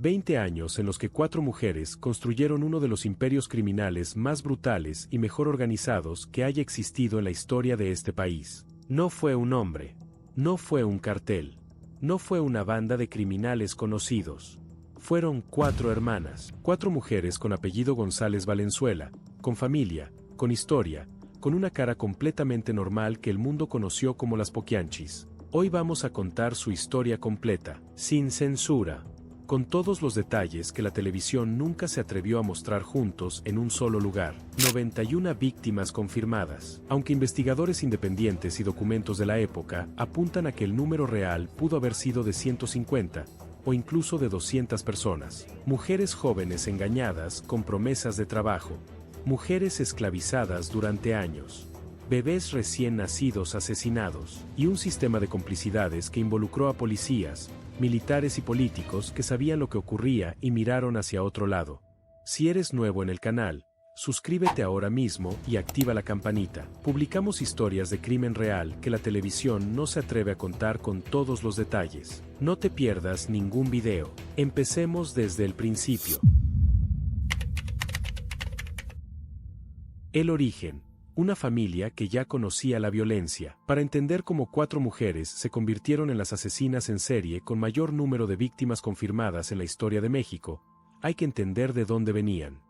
20 años en los que 4 mujeres construyeron uno de los imperios criminales más brutales y mejor organizados que haya existido en la historia de este país. No fue un hombre. No fue un cartel. No fue una banda de criminales conocidos. Fueron 4 hermanas, 4 mujeres con apellido González Valenzuela, con familia, con historia, con una cara completamente normal que el mundo conoció como las Poquianchis. Hoy vamos a contar su historia completa, sin censura, con todos los detalles que la televisión nunca se atrevió a mostrar juntos en un solo lugar. 91 víctimas confirmadas. Aunque investigadores independientes y documentos de la época apuntan a que el número real pudo haber sido de 150, o incluso de 200 personas. Mujeres jóvenes engañadas con promesas de trabajo. Mujeres esclavizadas durante años. Bebés recién nacidos asesinados. Y un sistema de complicidades que involucró a policías, militares y políticos que sabían lo que ocurría y miraron hacia otro lado. Si eres nuevo en el canal, suscríbete ahora mismo y activa la campanita. Publicamos historias de crimen real que la televisión no se atreve a contar con todos los detalles. No te pierdas ningún video. Empecemos desde el principio. El origen. Una familia que ya conocía la violencia. Para entender cómo 4 mujeres se convirtieron en las asesinas en serie con mayor número de víctimas confirmadas en la historia de México, hay que entender de dónde venían.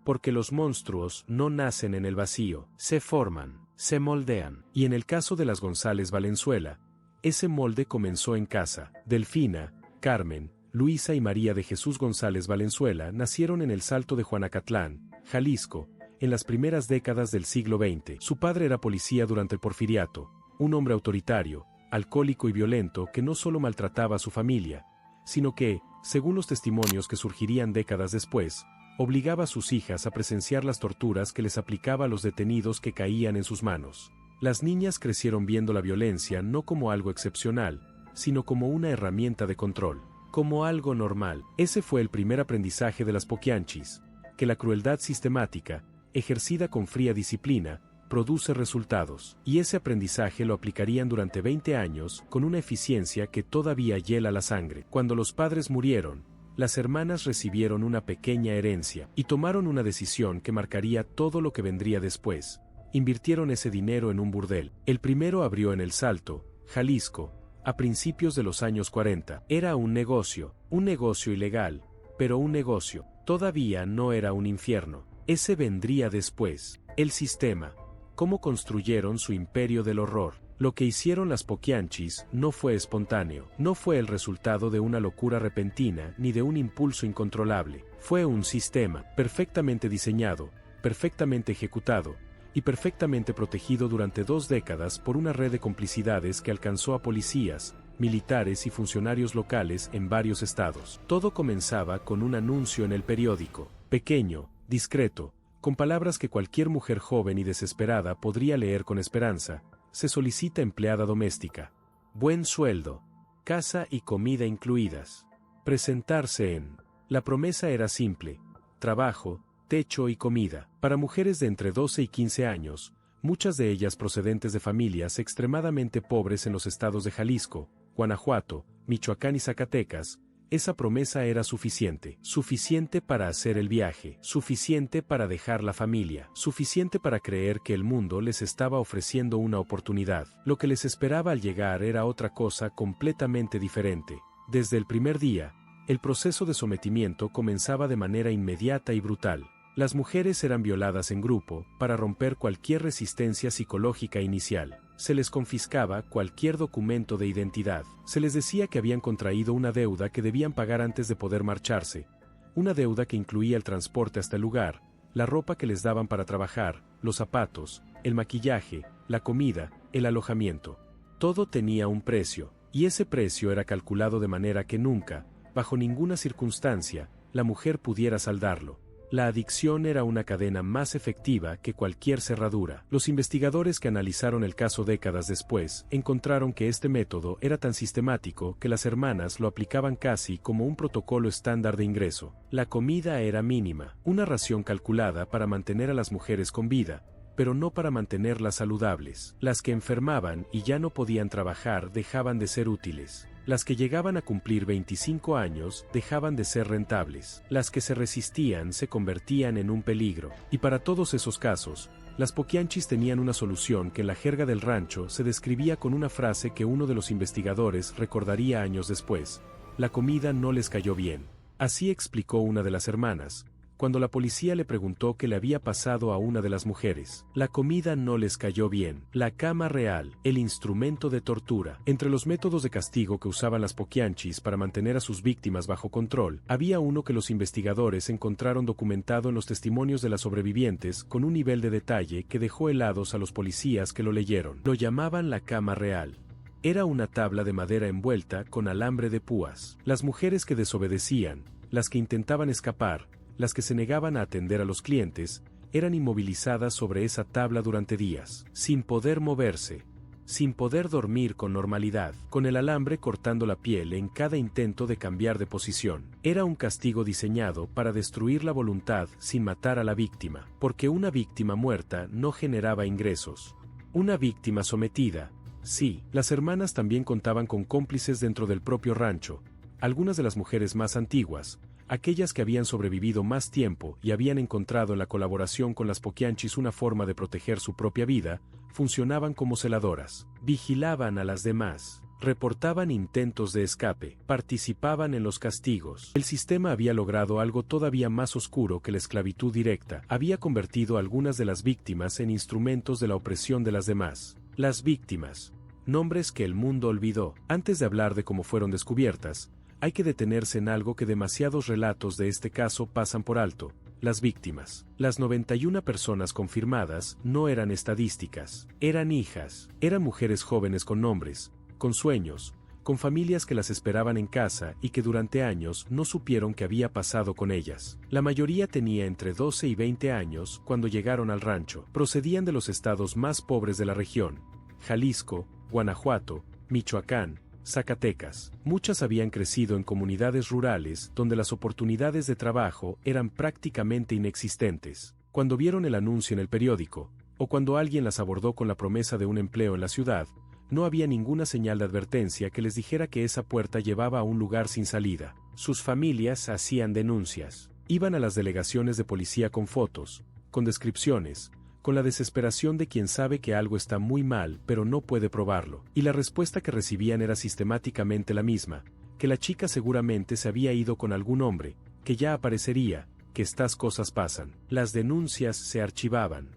Porque los monstruos no nacen en el vacío, se forman, se moldean. Y en el caso de las González Valenzuela, ese molde comenzó en casa. Delfina, Carmen, Luisa y María de Jesús González Valenzuela nacieron en el Salto de Juanacatlán, Jalisco, en las primeras décadas del siglo XX. Su padre era policía durante el Porfiriato, un hombre autoritario, alcohólico y violento que no solo maltrataba a su familia, sino que, según los testimonios que surgirían décadas después, obligaba a sus hijas a presenciar las torturas que les aplicaba a los detenidos que caían en sus manos. Las niñas crecieron viendo la violencia no como algo excepcional, sino como una herramienta de control, como algo normal. Ese fue el primer aprendizaje de las Poquianchis, que la crueldad sistemática, ejercida con fría disciplina, produce resultados, y ese aprendizaje lo aplicarían durante 20 años con una eficiencia que todavía hiela la sangre. Cuando los padres murieron, las hermanas recibieron una pequeña herencia, y tomaron una decisión que marcaría todo lo que vendría después. Invirtieron ese dinero en un burdel. El primero abrió en El Salto, Jalisco, a principios de los años 40. Era un negocio ilegal, pero un negocio. Todavía no era un infierno. Ese vendría después. El sistema. Cómo construyeron su imperio del horror. Lo que hicieron las Poquianchis no fue espontáneo. No fue el resultado de una locura repentina ni de un impulso incontrolable. Fue un sistema perfectamente diseñado, perfectamente ejecutado y perfectamente protegido durante 2 décadas por una red de complicidades que alcanzó a policías, militares y funcionarios locales en varios estados. Todo comenzaba con un anuncio en el periódico. Pequeño, discreto, con palabras que cualquier mujer joven y desesperada podría leer con esperanza. Se solicita empleada doméstica. Buen sueldo. Casa y comida incluidas. Presentarse en. La promesa era simple. Trabajo, techo y comida. Para mujeres de entre 12 y 15 años, muchas de ellas procedentes de familias extremadamente pobres en los estados de Jalisco, Guanajuato, Michoacán y Zacatecas, esa promesa era suficiente. Suficiente para hacer el viaje, suficiente para dejar la familia, suficiente para creer que el mundo les estaba ofreciendo una oportunidad. Lo que les esperaba al llegar era otra cosa completamente diferente. Desde el primer día, el proceso de sometimiento comenzaba de manera inmediata y brutal. Las mujeres eran violadas en grupo para romper cualquier resistencia psicológica inicial. Se les confiscaba cualquier documento de identidad. Se les decía que habían contraído una deuda que debían pagar antes de poder marcharse. Una deuda que incluía el transporte hasta el lugar, la ropa que les daban para trabajar, los zapatos, el maquillaje, la comida, el alojamiento. Todo tenía un precio, y ese precio era calculado de manera que nunca, bajo ninguna circunstancia, la mujer pudiera saldarlo. La adicción era una cadena más efectiva que cualquier cerradura. Los investigadores que analizaron el caso décadas después encontraron que este método era tan sistemático que las hermanas lo aplicaban casi como un protocolo estándar de ingreso. La comida era mínima, una ración calculada para mantener a las mujeres con vida, pero no para mantenerlas saludables. Las que enfermaban y ya no podían trabajar dejaban de ser útiles. Las que llegaban a cumplir 25 años dejaban de ser rentables. Las que se resistían se convertían en un peligro. Y para todos esos casos, las poquianchis tenían una solución que en la jerga del rancho se describía con una frase que uno de los investigadores recordaría años después: la comida no les cayó bien. Así explicó una de las hermanas, cuando la policía le preguntó qué le había pasado a una de las mujeres. La comida no les cayó bien. La cama real, el instrumento de tortura. Entre los métodos de castigo que usaban las poquianchis para mantener a sus víctimas bajo control, había uno que los investigadores encontraron documentado en los testimonios de las sobrevivientes con un nivel de detalle que dejó helados a los policías que lo leyeron. Lo llamaban la cama real. Era una tabla de madera envuelta con alambre de púas. Las mujeres que desobedecían, las que intentaban escapar, las que se negaban a atender a los clientes, eran inmovilizadas sobre esa tabla durante días, sin poder moverse, sin poder dormir con normalidad, con el alambre cortando la piel en cada intento de cambiar de posición. Era un castigo diseñado para destruir la voluntad sin matar a la víctima, porque una víctima muerta no generaba ingresos. Una víctima sometida, sí. Las hermanas también contaban con cómplices dentro del propio rancho. Algunas de las mujeres más antiguas, aquellas que habían sobrevivido más tiempo y habían encontrado en la colaboración con las poquianchis una forma de proteger su propia vida, funcionaban como celadoras. Vigilaban a las demás, reportaban intentos de escape, participaban en los castigos. El sistema había logrado algo todavía más oscuro que la esclavitud directa. Había convertido a algunas de las víctimas en instrumentos de la opresión de las demás. Las víctimas, nombres que el mundo olvidó. Antes de hablar de cómo fueron descubiertas, hay que detenerse en algo que demasiados relatos de este caso pasan por alto: las víctimas. Las 91 personas confirmadas no eran estadísticas, eran hijas, eran mujeres jóvenes con nombres, con sueños, con familias que las esperaban en casa y que durante años no supieron qué había pasado con ellas. La mayoría tenía entre 12 y 20 años cuando llegaron al rancho. Procedían de los estados más pobres de la región: Jalisco, Guanajuato, Michoacán, Zacatecas. Muchas habían crecido en comunidades rurales donde las oportunidades de trabajo eran prácticamente inexistentes. Cuando vieron el anuncio en el periódico, o cuando alguien las abordó con la promesa de un empleo en la ciudad, no había ninguna señal de advertencia que les dijera que esa puerta llevaba a un lugar sin salida. Sus familias hacían denuncias. Iban a las delegaciones de policía con fotos, con descripciones, con la desesperación de quien sabe que algo está muy mal pero no puede probarlo. Y la respuesta que recibían era sistemáticamente la misma: que la chica seguramente se había ido con algún hombre, que ya aparecería, que estas cosas pasan. Las denuncias se archivaban.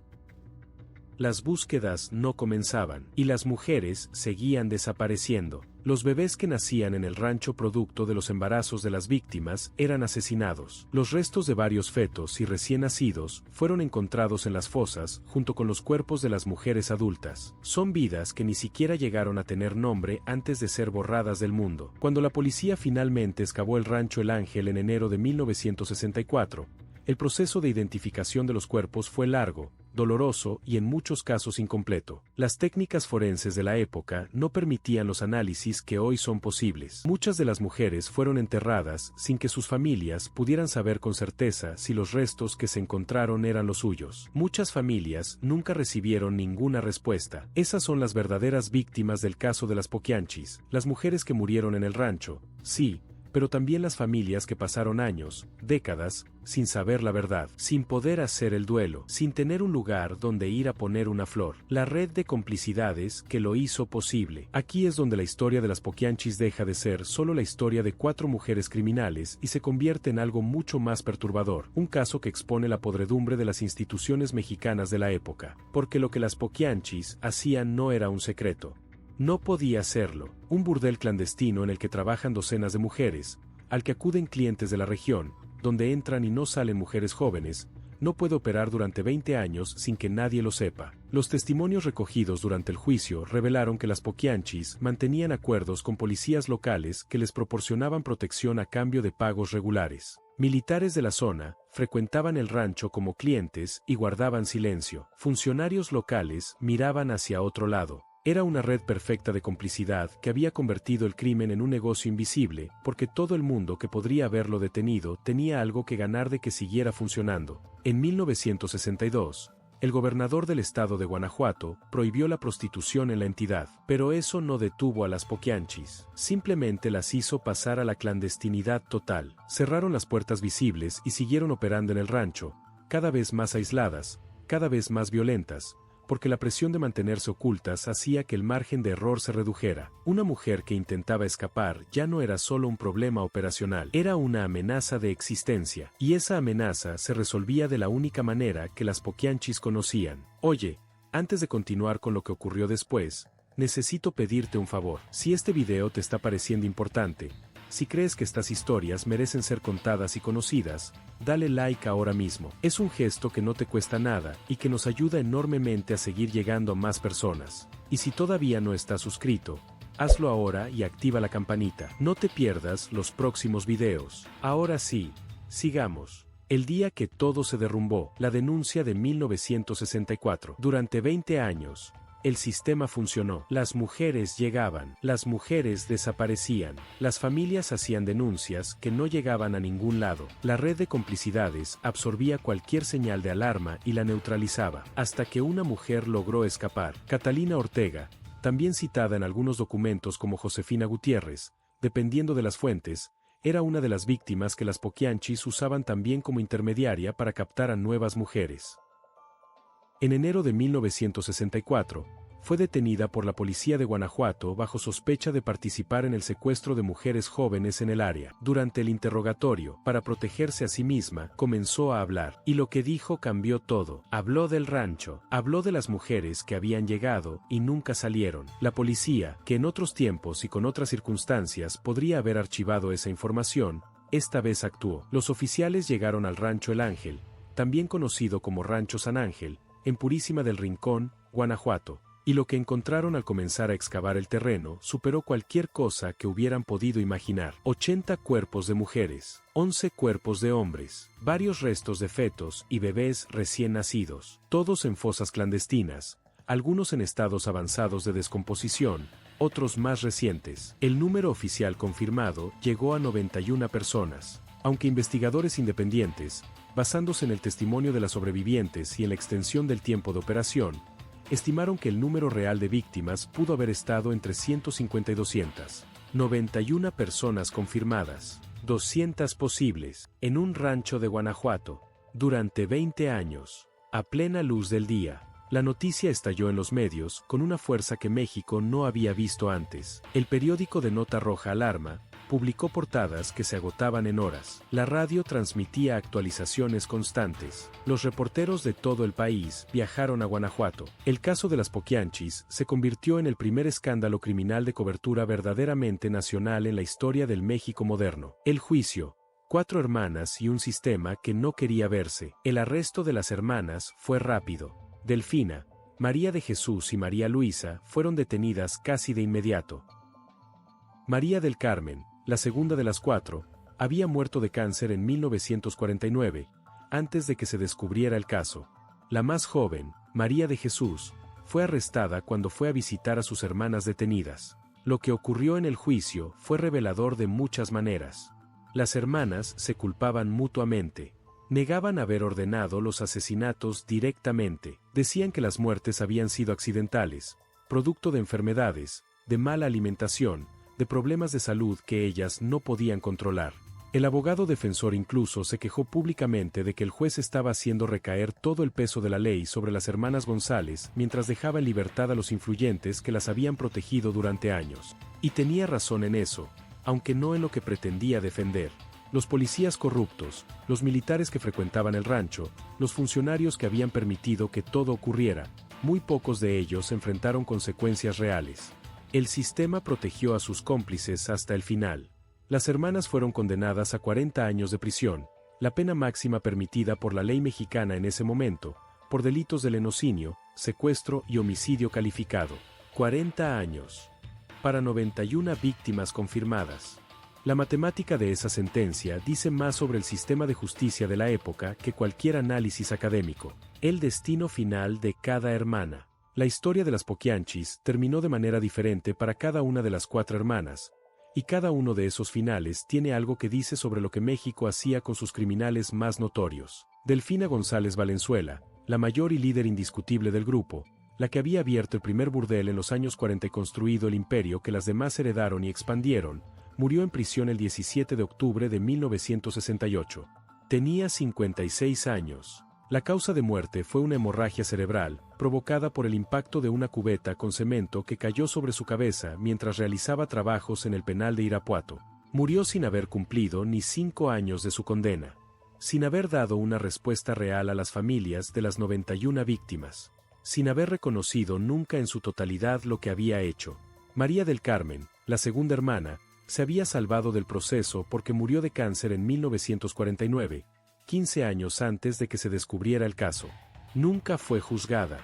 Las búsquedas no comenzaban, y las mujeres seguían desapareciendo. Los bebés que nacían en el rancho producto de los embarazos de las víctimas eran asesinados. Los restos de varios fetos y recién nacidos fueron encontrados en las fosas junto con los cuerpos de las mujeres adultas. Son vidas que ni siquiera llegaron a tener nombre antes de ser borradas del mundo. Cuando la policía finalmente excavó el rancho El Ángel en enero de 1964, el proceso de identificación de los cuerpos fue largo, doloroso y en muchos casos incompleto. Las técnicas forenses de la época no permitían los análisis que hoy son posibles. Muchas de las mujeres fueron enterradas sin que sus familias pudieran saber con certeza si los restos que se encontraron eran los suyos. Muchas familias nunca recibieron ninguna respuesta. Esas son las verdaderas víctimas del caso de las poquianchis, las mujeres que murieron en el rancho, sí, pero también las familias que pasaron años, décadas, sin saber la verdad, sin poder hacer el duelo, sin tener un lugar donde ir a poner una flor. La red de complicidades que lo hizo posible. Aquí es donde la historia de las poquianchis deja de ser solo la historia de 4 mujeres criminales y se convierte en algo mucho más perturbador, un caso que expone la podredumbre de las instituciones mexicanas de la época, porque lo que las poquianchis hacían no era un secreto. No podía serlo. Un burdel clandestino en el que trabajan docenas de mujeres, al que acuden clientes de la región, donde entran y no salen mujeres jóvenes, no puede operar durante 20 años sin que nadie lo sepa. Los testimonios recogidos durante el juicio revelaron que las poquianchis mantenían acuerdos con policías locales que les proporcionaban protección a cambio de pagos regulares. Militares de la zona frecuentaban el rancho como clientes y guardaban silencio. Funcionarios locales miraban hacia otro lado. Era una red perfecta de complicidad que había convertido el crimen en un negocio invisible, porque todo el mundo que podría haberlo detenido tenía algo que ganar de que siguiera funcionando. En 1962, El gobernador del estado de Guanajuato prohibió la prostitución en la entidad, pero eso no detuvo a las Poquianchis, simplemente las hizo pasar a la clandestinidad total. Cerraron las puertas visibles y siguieron operando en el rancho, cada vez más aisladas, cada vez más violentas, porque la presión de mantenerse ocultas hacía que el margen de error se redujera. Una mujer que intentaba escapar ya no era solo un problema operacional, era una amenaza de existencia, y esa amenaza se resolvía de la única manera que las Poquianchis conocían. Oye, antes de continuar con lo que ocurrió después, necesito pedirte un favor. Si este video te está pareciendo importante, si crees que estas historias merecen ser contadas y conocidas, dale like ahora mismo. Es un gesto que no te cuesta nada y que nos ayuda enormemente a seguir llegando a más personas. Y si todavía no estás suscrito, hazlo ahora y activa la campanita. No te pierdas los próximos videos. Ahora sí, sigamos. El día que todo se derrumbó, la denuncia de 1964. Durante 20 años, el sistema funcionó. Las mujeres llegaban, las mujeres desaparecían, las familias hacían denuncias que no llegaban a ningún lado. La red de complicidades absorbía cualquier señal de alarma y la neutralizaba, hasta que una mujer logró escapar. Catalina Ortega, también citada en algunos documentos como Josefina Gutiérrez, dependiendo de las fuentes, era una de las víctimas que las Poquianchis usaban también como intermediaria para captar a nuevas mujeres. En enero de 1964, fue detenida por la policía de Guanajuato bajo sospecha de participar en el secuestro de mujeres jóvenes en el área. Durante el interrogatorio, para protegerse a sí misma, comenzó a hablar, y lo que dijo cambió todo. Habló del rancho, habló de las mujeres que habían llegado y nunca salieron. La policía, que en otros tiempos y con otras circunstancias podría haber archivado esa información, esta vez actuó. Los oficiales llegaron al rancho El Ángel, también conocido como Rancho San Ángel, en Purísima del Rincón, Guanajuato, y lo que encontraron al comenzar a excavar el terreno superó cualquier cosa que hubieran podido imaginar. 80 cuerpos de mujeres, 11 cuerpos de hombres, varios restos de fetos y bebés recién nacidos, todos en fosas clandestinas, algunos en estados avanzados de descomposición, otros más recientes. El número oficial confirmado llegó a 91 personas, aunque investigadores independientes, basándose en el testimonio de las sobrevivientes y en la extensión del tiempo de operación, estimaron que el número real de víctimas pudo haber estado entre 150 y 200. 91 personas confirmadas, 200 posibles, en un rancho de Guanajuato, durante 20 años, a plena luz del día. La noticia estalló en los medios con una fuerza que México no había visto antes. El periódico de nota roja Alarma publicó portadas que se agotaban en horas. La radio transmitía actualizaciones constantes. Los reporteros de todo el país viajaron a Guanajuato. El caso de las Poquianchis se convirtió en el primer escándalo criminal de cobertura verdaderamente nacional en la historia del México moderno. El juicio, 4 hermanas y un sistema que no quería verse. El arresto de las hermanas fue rápido. Delfina, María de Jesús y María Luisa fueron detenidas casi de inmediato. María del Carmen, la segunda de las 4, había muerto de cáncer en 1949, antes de que se descubriera el caso. La más joven, María de Jesús, fue arrestada cuando fue a visitar a sus hermanas detenidas. Lo que ocurrió en el juicio fue revelador de muchas maneras. Las hermanas se culpaban mutuamente. Negaban haber ordenado los asesinatos directamente. Decían que las muertes habían sido accidentales, producto de enfermedades, de mala alimentación, de problemas de salud que ellas no podían controlar. El abogado defensor incluso se quejó públicamente de que el juez estaba haciendo recaer todo el peso de la ley sobre las hermanas González mientras dejaba en libertad a los influyentes que las habían protegido durante años. Y tenía razón en eso, aunque no en lo que pretendía defender. Los policías corruptos, los militares que frecuentaban el rancho, los funcionarios que habían permitido que todo ocurriera, muy pocos de ellos enfrentaron consecuencias reales. El sistema protegió a sus cómplices hasta el final. Las hermanas fueron condenadas a 40 años de prisión, la pena máxima permitida por la ley mexicana en ese momento, por delitos de lenocinio, secuestro y homicidio calificado. 40 años. Para 91 víctimas confirmadas. La matemática de esa sentencia dice más sobre el sistema de justicia de la época que cualquier análisis académico. El destino final de cada hermana. La historia de las Poquianchis terminó de manera diferente para cada una de las 4 hermanas, y cada uno de esos finales tiene algo que dice sobre lo que México hacía con sus criminales más notorios. Delfina González Valenzuela, la mayor y líder indiscutible del grupo, la que había abierto el primer burdel en los años 40 y construido el imperio que las demás heredaron y expandieron, murió en prisión el 17 de octubre de 1968. Tenía 56 años. La causa de muerte fue una hemorragia cerebral, provocada por el impacto de una cubeta con cemento que cayó sobre su cabeza mientras realizaba trabajos en el penal de Irapuato. Murió sin haber cumplido ni 5 años de su condena, sin haber dado una respuesta real a las familias de las 91 víctimas, sin haber reconocido nunca en su totalidad lo que había hecho. María del Carmen, la segunda hermana, se había salvado del proceso porque murió de cáncer en 1949, 15 años antes de que se descubriera el caso. Nunca fue juzgada.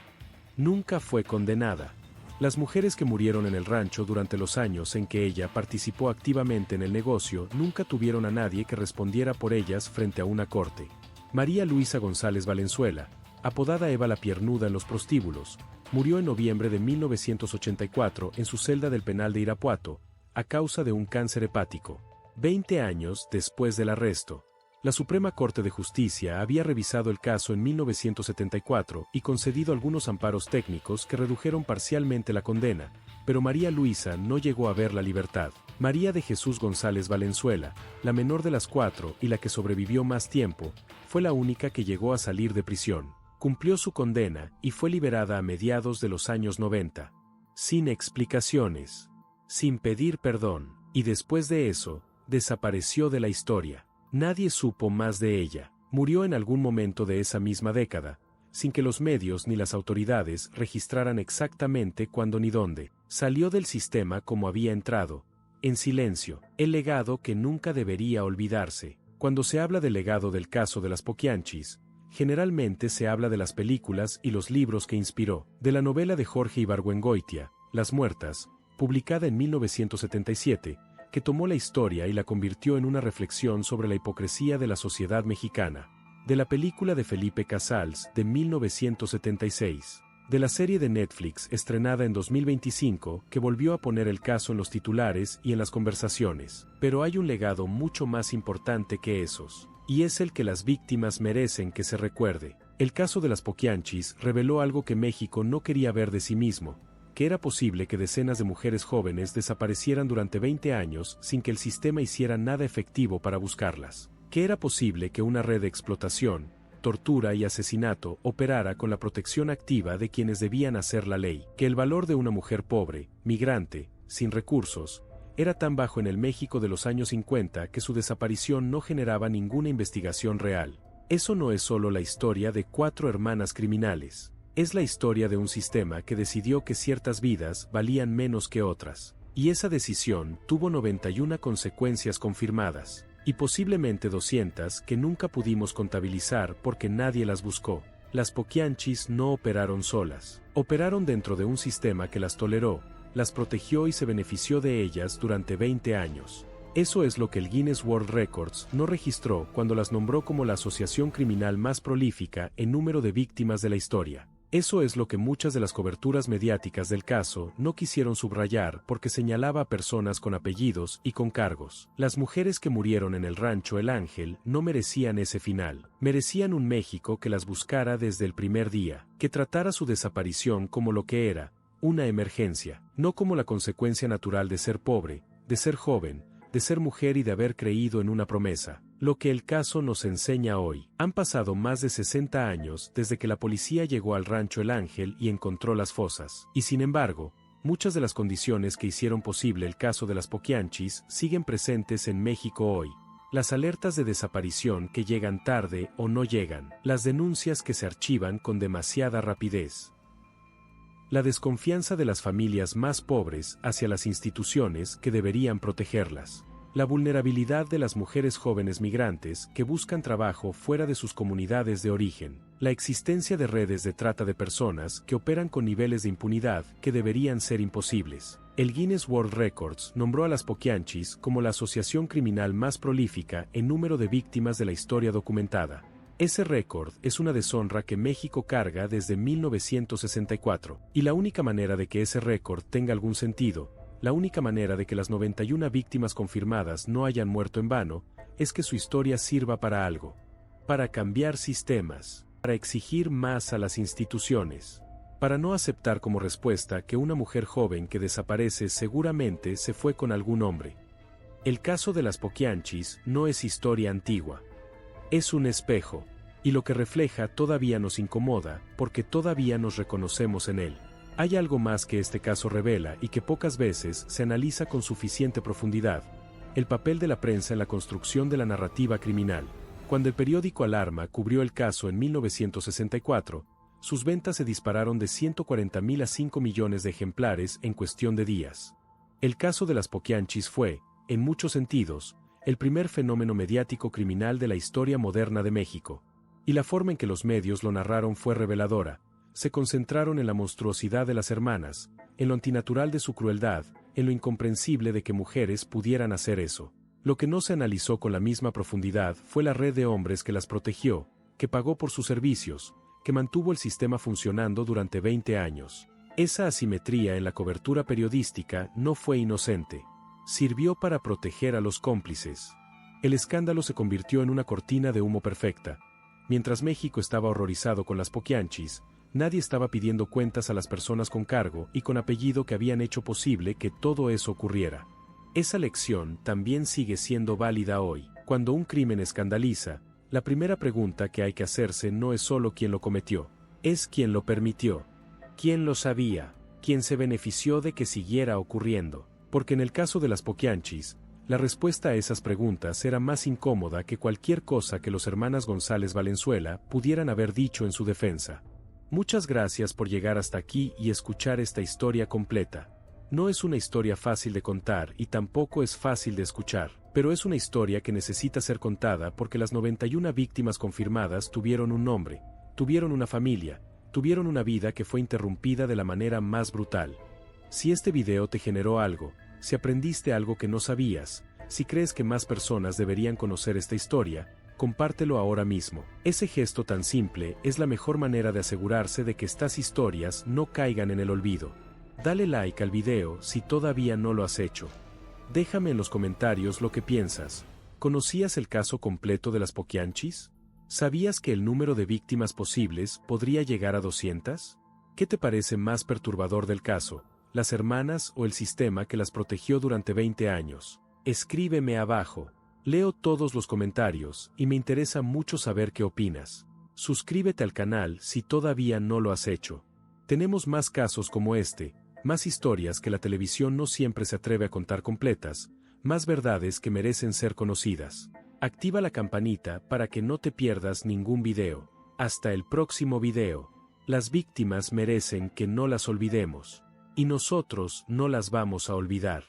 Nunca fue condenada. Las mujeres que murieron en el rancho durante los años en que ella participó activamente en el negocio nunca tuvieron a nadie que respondiera por ellas frente a una corte. María Luisa González Valenzuela, apodada Eva la Piernuda en los prostíbulos, murió en noviembre de 1984 en su celda del penal de Irapuato, a causa de un cáncer hepático. 20 años después del arresto, la Suprema Corte de Justicia había revisado el caso en 1974 y concedido algunos amparos técnicos que redujeron parcialmente la condena, pero María Luisa no llegó a ver la libertad. María de Jesús González Valenzuela, la menor de las 4 y la que sobrevivió más tiempo, fue la única que llegó a salir de prisión. Cumplió su condena y fue liberada a mediados de los años 90. Sin explicaciones, sin pedir perdón, y después de eso, desapareció de la historia. Nadie supo más de ella. Murió en algún momento de esa misma década, sin que los medios ni las autoridades registraran exactamente cuándo ni dónde. Salió del sistema como había entrado, en silencio, el legado que nunca debería olvidarse. Cuando se habla del legado del caso de las Poquianchis, generalmente se habla de las películas y los libros que inspiró, de la novela de Jorge Ibargüengoitia, Las Muertas, publicada en 1977, que tomó la historia y la convirtió en una reflexión sobre la hipocresía de la sociedad mexicana, de la película de Felipe Casals de 1976, de la serie de Netflix estrenada en 2025 que volvió a poner el caso en los titulares y en las conversaciones. Pero hay un legado mucho más importante que esos, y es el que las víctimas merecen que se recuerde. El caso de las Poquianchis reveló algo que México no quería ver de sí mismo, que era posible que decenas de mujeres jóvenes desaparecieran durante 20 años sin que el sistema hiciera nada efectivo para buscarlas, que era posible que una red de explotación, tortura y asesinato operara con la protección activa de quienes debían hacer la ley, que el valor de una mujer pobre, migrante, sin recursos, era tan bajo en el México de los años 50 que su desaparición no generaba ninguna investigación real. Eso no es solo la historia de 4 hermanas criminales. Es la historia de un sistema que decidió que ciertas vidas valían menos que otras. Y esa decisión tuvo 91 consecuencias confirmadas, y posiblemente 200 que nunca pudimos contabilizar porque nadie las buscó. Las Poquianchis no operaron solas. Operaron dentro de un sistema que las toleró, las protegió y se benefició de ellas durante 20 años. Eso es lo que el Guinness World Records no registró cuando las nombró como la asociación criminal más prolífica en número de víctimas de la historia. Eso es lo que muchas de las coberturas mediáticas del caso no quisieron subrayar porque señalaba a personas con apellidos y con cargos. Las mujeres que murieron en el rancho El Ángel no merecían ese final. Merecían un México que las buscara desde el primer día, que tratara su desaparición como lo que era, una emergencia, no como la consecuencia natural de ser pobre, de ser joven, de ser mujer y de haber creído en una promesa. Lo que el caso nos enseña hoy. Han pasado más de 60 años desde que la policía llegó al rancho El Ángel y encontró las fosas. Y sin embargo, muchas de las condiciones que hicieron posible el caso de las Poquianchis siguen presentes en México hoy. Las alertas de desaparición que llegan tarde o no llegan. Las denuncias que se archivan con demasiada rapidez. La desconfianza de las familias más pobres hacia las instituciones que deberían protegerlas. La vulnerabilidad de las mujeres jóvenes migrantes que buscan trabajo fuera de sus comunidades de origen. La existencia de redes de trata de personas que operan con niveles de impunidad que deberían ser imposibles. El Guinness World Records nombró a las Poquianchis como la asociación criminal más prolífica en número de víctimas de la historia documentada. Ese récord es una deshonra que México carga desde 1964, y la única manera de que ese récord tenga algún sentido, la única manera de que las 91 víctimas confirmadas no hayan muerto en vano, es que su historia sirva para algo. Para cambiar sistemas. para exigir más a las instituciones, para no aceptar como respuesta que una mujer joven que desaparece seguramente se fue con algún hombre. El caso de las Poquianchis no es historia antigua. Es un espejo, y lo que refleja todavía nos incomoda porque todavía nos reconocemos en él. Hay algo más que este caso revela y que pocas veces se analiza con suficiente profundidad: el papel de la prensa en la construcción de la narrativa criminal. Cuando el periódico Alarma cubrió el caso en 1964, sus ventas se dispararon de 140.000 a 5 millones de ejemplares en cuestión de días. El caso de las Poquianchis fue, en muchos sentidos, el primer fenómeno mediático criminal de la historia moderna de México. Y la forma en que los medios lo narraron fue reveladora. Se concentraron en la monstruosidad de las hermanas, en lo antinatural de su crueldad, en lo incomprensible de que mujeres pudieran hacer eso. Lo que no se analizó con la misma profundidad fue la red de hombres que las protegió, que pagó por sus servicios, que mantuvo el sistema funcionando durante 20 años. Esa asimetría en la cobertura periodística no fue inocente. Sirvió para proteger a los cómplices. El escándalo se convirtió en una cortina de humo perfecta. Mientras México estaba horrorizado con las Poquianchis, nadie estaba pidiendo cuentas a las personas con cargo y con apellido que habían hecho posible que todo eso ocurriera. Esa lección también sigue siendo válida hoy. Cuando un crimen escandaliza, la primera pregunta que hay que hacerse no es solo quién lo cometió, es quién lo permitió, quién lo sabía, quién se benefició de que siguiera ocurriendo. Porque en el caso de las Poquianchis, la respuesta a esas preguntas era más incómoda que cualquier cosa que los hermanos González Valenzuela pudieran haber dicho en su defensa. Muchas gracias por llegar hasta aquí y escuchar esta historia completa. No es una historia fácil de contar y tampoco es fácil de escuchar, pero es una historia que necesita ser contada porque las 91 víctimas confirmadas tuvieron un nombre, tuvieron una familia, tuvieron una vida que fue interrumpida de la manera más brutal. Si este video te generó algo, si aprendiste algo que no sabías, si crees que más personas deberían conocer esta historia, compártelo ahora mismo. Ese gesto tan simple es la mejor manera de asegurarse de que estas historias no caigan en el olvido. Dale like al video si todavía no lo has hecho. Déjame en los comentarios lo que piensas. ¿Conocías el caso completo de las Poquianchis? ¿Sabías que el número de víctimas posibles podría llegar a 200? ¿Qué te parece más perturbador del caso, las hermanas o el sistema que las protegió durante 20 años? Escríbeme abajo. Leo todos los comentarios y me interesa mucho saber qué opinas. Suscríbete al canal si todavía no lo has hecho. Tenemos más casos como este, más historias que la televisión no siempre se atreve a contar completas, más verdades que merecen ser conocidas. Activa la campanita para que no te pierdas ningún video. Hasta el próximo video. Las víctimas merecen que no las olvidemos. Y nosotros no las vamos a olvidar.